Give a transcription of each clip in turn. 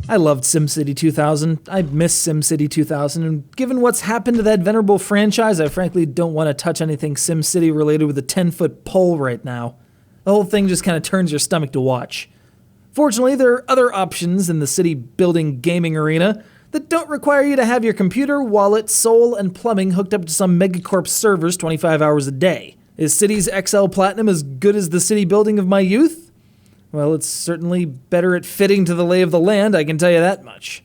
I loved SimCity 2000. I miss SimCity 2000, and given what's happened to that venerable franchise, I frankly don't want to touch anything SimCity related with a 10-foot pole right now. The whole thing just kind of turns your stomach to watch. Fortunately, there are other options in the city-building gaming arena that don't require you to have your computer, wallet, soul, and plumbing hooked up to some megacorp servers 25 hours a day. Is Cities XL Platinum as good as the city building of my youth? Well, it's certainly better at fitting to the lay of the land, I can tell you that much.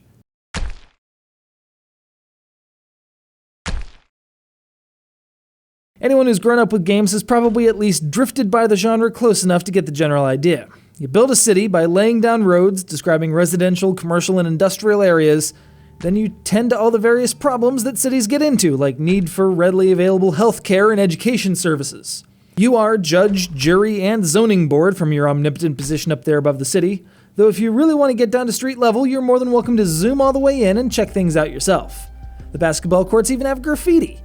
Anyone who's grown up with games has probably at least drifted by the genre close enough to get the general idea. You build a city by laying down roads, describing residential, commercial, and industrial areas. Then you tend to all the various problems that cities get into, like need for readily available healthcare and education services. You are judge, jury, and zoning board from your omnipotent position up there above the city, though if you really want to get down to street level, you're more than welcome to zoom all the way in and check things out yourself. The basketball courts even have graffiti.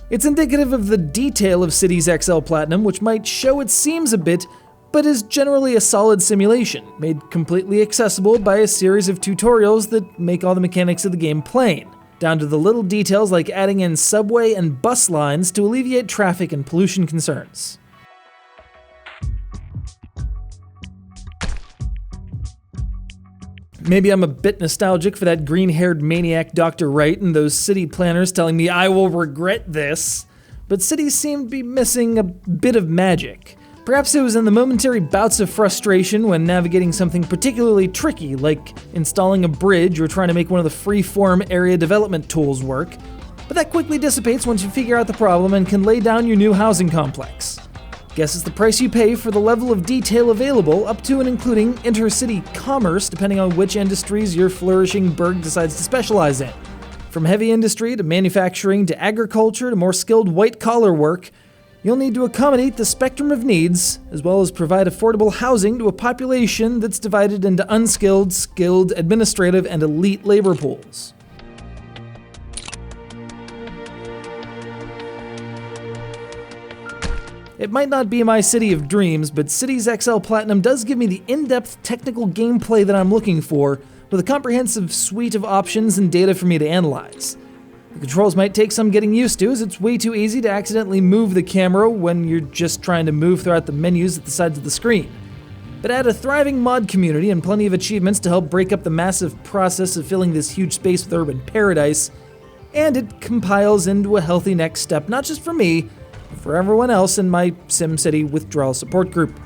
It's indicative of the detail of Cities XL Platinum, which might show its seams a bit, but is generally a solid simulation, made completely accessible by a series of tutorials that make all the mechanics of the game plain, down to the little details like adding in subway and bus lines to alleviate traffic and pollution concerns. Maybe I'm a bit nostalgic for that green-haired maniac Dr. Wright and those city planners telling me I will regret this, but cities seem to be missing a bit of magic. Perhaps it was in the momentary bouts of frustration when navigating something particularly tricky, like installing a bridge or trying to make one of the free-form area development tools work, but that quickly dissipates once you figure out the problem and can lay down your new housing complex. Guess it's the price you pay for the level of detail available, up to and including intercity commerce, depending on which industries your flourishing burg decides to specialize in. From heavy industry to manufacturing to agriculture to more skilled white-collar work, you'll need to accommodate the spectrum of needs, as well as provide affordable housing to a population that's divided into unskilled, skilled, administrative, and elite labor pools. It might not be my city of dreams, but Cities XL Platinum does give me the in-depth technical gameplay that I'm looking for, with a comprehensive suite of options and data for me to analyze. The controls might take some getting used to, as it's way too easy to accidentally move the camera when you're just trying to move throughout the menus at the sides of the screen. But add a thriving mod community and plenty of achievements to help break up the massive process of filling this huge space with urban paradise, and it compiles into a healthy next step, not just for me, but for everyone else in my SimCity withdrawal support group.